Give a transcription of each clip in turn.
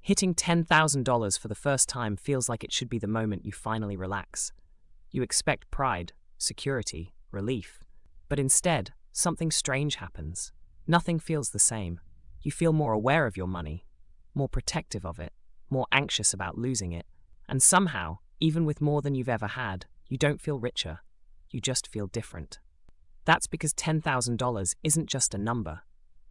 Hitting $10,000 for the first time feels like it should be the moment you finally relax. You expect pride, security, relief. But instead, something strange happens. Nothing feels the same. You feel more aware of your money, more protective of it, more anxious about losing it. And somehow, even with more than you've ever had, you don't feel richer. You just feel different. That's because $10,000 isn't just a number.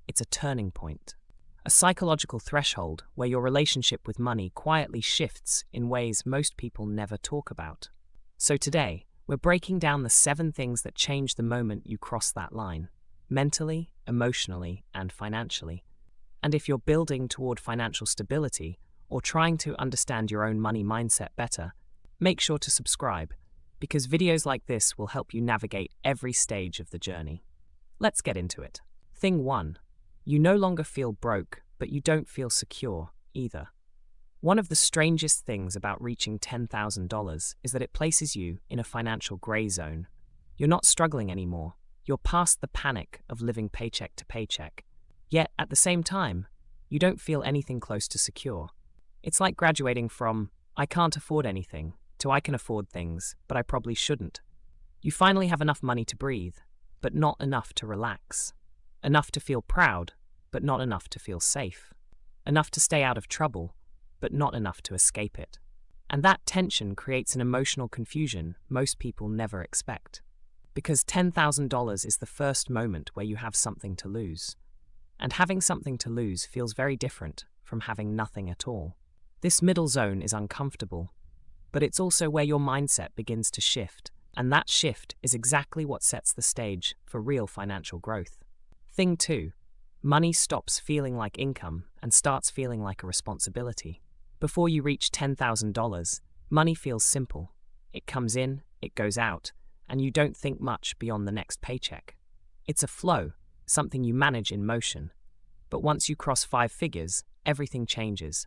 It's a turning point. A psychological threshold where your relationship with money quietly shifts in ways most people never talk about. So today, we're breaking down the 7 things that change the moment you cross that line, mentally, emotionally, and financially. And if you're building toward financial stability or trying to understand your own money mindset better, make sure to subscribe, because videos like this will help you navigate every stage of the journey. Let's get into it. Thing 1. You no longer feel broke, but you don't feel secure either. One of the strangest things about reaching $10,000 is that it places you in a financial gray zone. You're not struggling anymore. You're past the panic of living paycheck to paycheck. Yet, at the same time, you don't feel anything close to secure. It's like graduating from, I can't afford anything, to I can afford things, but I probably shouldn't. You finally have enough money to breathe, but not enough to relax. Enough to feel proud, but not enough to feel safe. Enough to stay out of trouble, but not enough to escape it. And that tension creates an emotional confusion most people never expect. Because $10,000 is the first moment where you have something to lose. And having something to lose feels very different from having nothing at all. This middle zone is uncomfortable, but it's also where your mindset begins to shift, and that shift is exactly what sets the stage for real financial growth. Thing 2. Money stops feeling like income and starts feeling like a responsibility. Before you reach $10,000, money feels simple. It comes in, it goes out, and you don't think much beyond the next paycheck. It's a flow, something you manage in motion. But once you cross 5 figures, everything changes.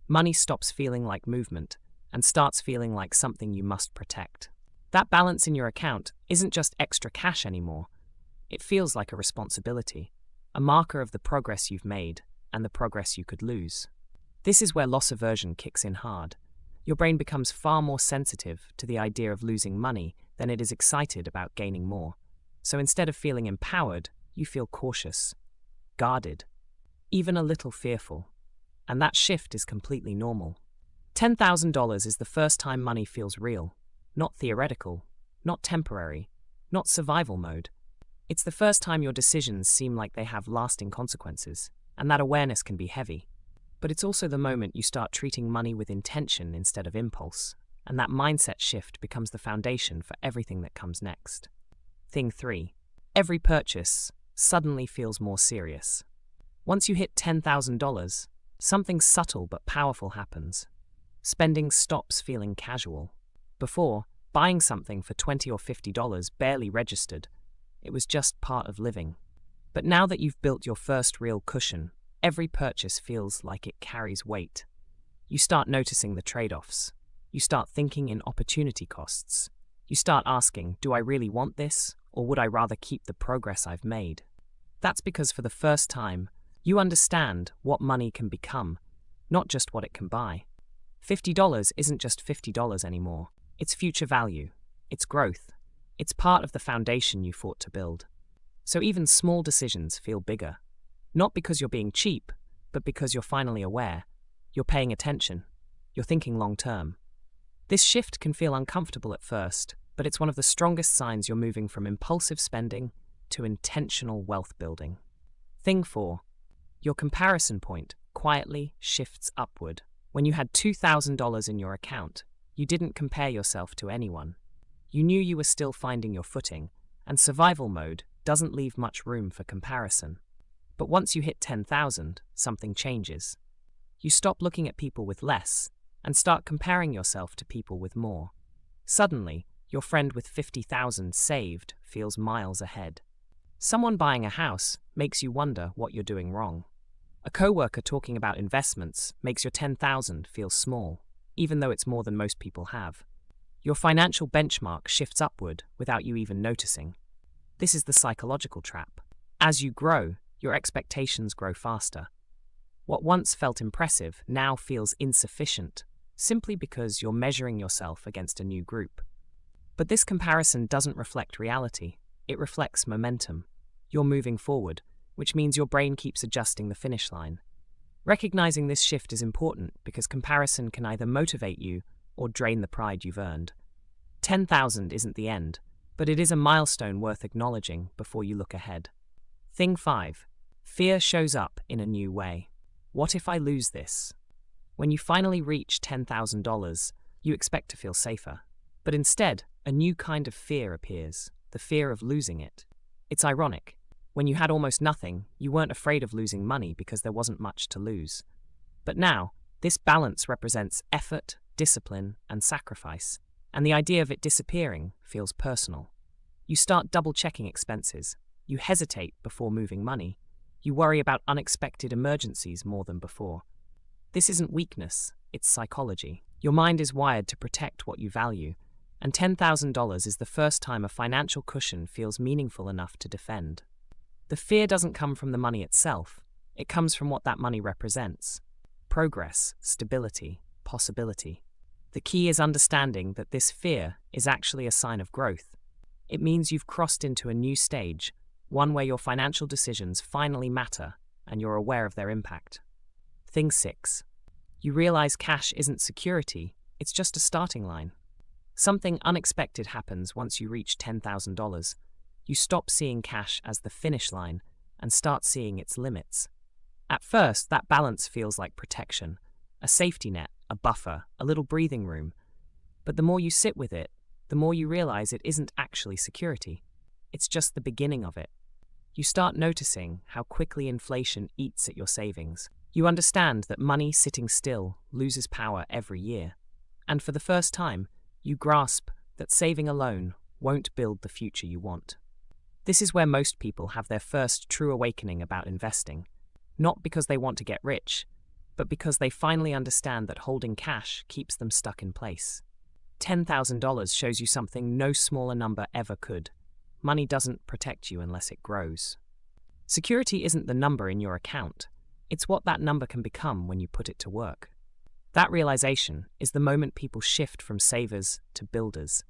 Money stops feeling like movement and starts feeling like something you must protect. That balance in your account isn't just extra cash anymore. It feels like a responsibility, a marker of the progress you've made and the progress you could lose. This is where loss aversion kicks in hard. Your brain becomes far more sensitive to the idea of losing money than it is excited about gaining more. So instead of feeling empowered, you feel cautious, guarded, even a little fearful. And that shift is completely normal. $10,000 is the first time money feels real, not theoretical, not temporary, not survival mode. It's the first time your decisions seem like they have lasting consequences, and that awareness can be heavy. But it's also the moment you start treating money with intention instead of impulse, and that mindset shift becomes the foundation for everything that comes next. Thing 3. Every purchase suddenly feels more serious. Once you hit $10,000, something subtle but powerful happens. Spending stops feeling casual. Before, buying something for $20 or $50 barely registered. It was just part of living. But now that you've built your first real cushion, every purchase feels like it carries weight. You start noticing the trade-offs. You start thinking in opportunity costs. You start asking, do I really want this, or would I rather keep the progress I've made? That's because for the first time, you understand what money can become, not just what it can buy. $50 isn't just $50 anymore. It's future value. It's growth. It's part of the foundation you fought to build. So even small decisions feel bigger. Not because you're being cheap, but because you're finally aware. You're paying attention. You're thinking long term. This shift can feel uncomfortable at first, but it's one of the strongest signs you're moving from impulsive spending to intentional wealth building. Thing 4. Your comparison point quietly shifts upward. When you had $2,000 in your account, you didn't compare yourself to anyone. You knew you were still finding your footing, and survival mode doesn't leave much room for comparison. But once you hit 10,000, something changes. You stop looking at people with less and start comparing yourself to people with more. Suddenly, your friend with 50,000 saved feels miles ahead. Someone buying a house makes you wonder what you're doing wrong. A coworker talking about investments makes your 10,000 feel small, even though it's more than most people have. Your financial benchmark shifts upward without you even noticing. This is the psychological trap. As you grow, your expectations grow faster. What once felt impressive now feels insufficient, simply because you're measuring yourself against a new group. But this comparison doesn't reflect reality, it reflects momentum. You're moving forward, which means your brain keeps adjusting the finish line. Recognizing this shift is important because comparison can either motivate you or drain the pride you've earned. 10,000 isn't the end, but it is a milestone worth acknowledging before you look ahead. Thing 5. Fear shows up in a new way. What if I lose this? When you finally reach $10,000, you expect to feel safer. But instead, a new kind of fear appears, the fear of losing it. It's ironic. When you had almost nothing, you weren't afraid of losing money because there wasn't much to lose. But now, this balance represents effort, discipline, and sacrifice, and the idea of it disappearing feels personal. You start double-checking expenses. You hesitate before moving money. You worry about unexpected emergencies more than before. This isn't weakness, it's psychology. Your mind is wired to protect what you value, and $10,000 is the first time a financial cushion feels meaningful enough to defend. The fear doesn't come from the money itself, it comes from what that money represents. Progress, stability, possibility. The key is understanding that this fear is actually a sign of growth. It means you've crossed into a new stage, one where your financial decisions finally matter and you're aware of their impact. Thing 6. You realize cash isn't security, it's just a starting line. Something unexpected happens once you reach $10,000. You stop seeing cash as the finish line and start seeing its limits. At first, that balance feels like protection, a safety net, a buffer, a little breathing room. But the more you sit with it, the more you realize it isn't actually security. It's just the beginning of it. You start noticing how quickly inflation eats at your savings. You understand that money sitting still loses power every year. And for the first time, you grasp that saving alone won't build the future you want. This is where most people have their first true awakening about investing. Not because they want to get rich, but because they finally understand that holding cash keeps them stuck in place. $10,000 shows you something no smaller number ever could. Money doesn't protect you unless it grows. Security isn't the number in your account. It's what that number can become when you put it to work. That realization is the moment people shift from savers to builders,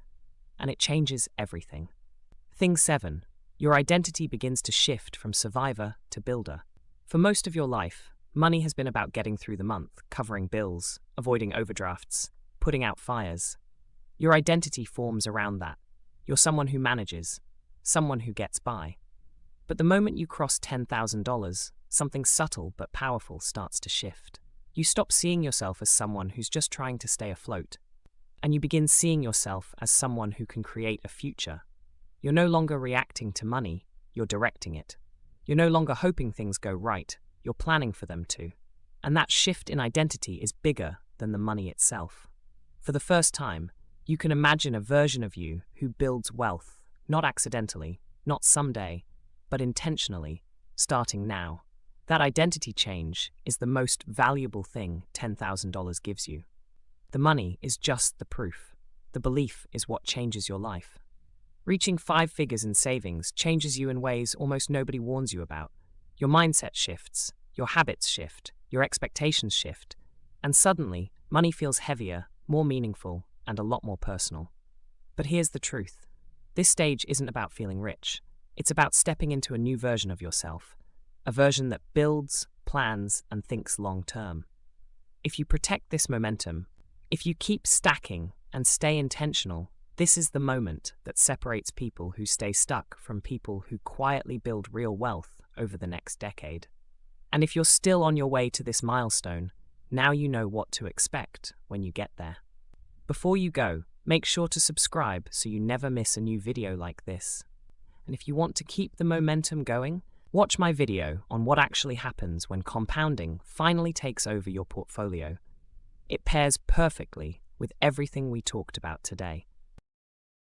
and it changes everything. Thing 7. Your identity begins to shift from survivor to builder. For most of your life, money has been about getting through the month, covering bills, avoiding overdrafts, putting out fires. Your identity forms around that. You're someone who manages, someone who gets by. But the moment you cross $10,000, something subtle but powerful starts to shift. You stop seeing yourself as someone who's just trying to stay afloat, and you begin seeing yourself as someone who can create a future. You're no longer reacting to money, you're directing it. You're no longer hoping things go right, you're planning for them to. And that shift in identity is bigger than the money itself. For the first time, you can imagine a version of you who builds wealth, not accidentally, not someday, but intentionally, starting now. That identity change is the most valuable thing $10,000 gives you. The money is just the proof. The belief is what changes your life. Reaching 5 figures in savings changes you in ways almost nobody warns you about. Your mindset shifts, your habits shift, your expectations shift, and suddenly, money feels heavier, more meaningful, and a lot more personal. But here's the truth. This stage isn't about feeling rich. It's about stepping into a new version of yourself. A version that builds, plans, and thinks long-term. If you protect this momentum, if you keep stacking and stay intentional, this is the moment that separates people who stay stuck from people who quietly build real wealth over the next decade. And if you're still on your way to this milestone, now you know what to expect when you get there. Before you go, make sure to subscribe so you never miss a new video like this. And if you want to keep the momentum going, watch my video on what actually happens when compounding finally takes over your portfolio. It pairs perfectly with everything we talked about today.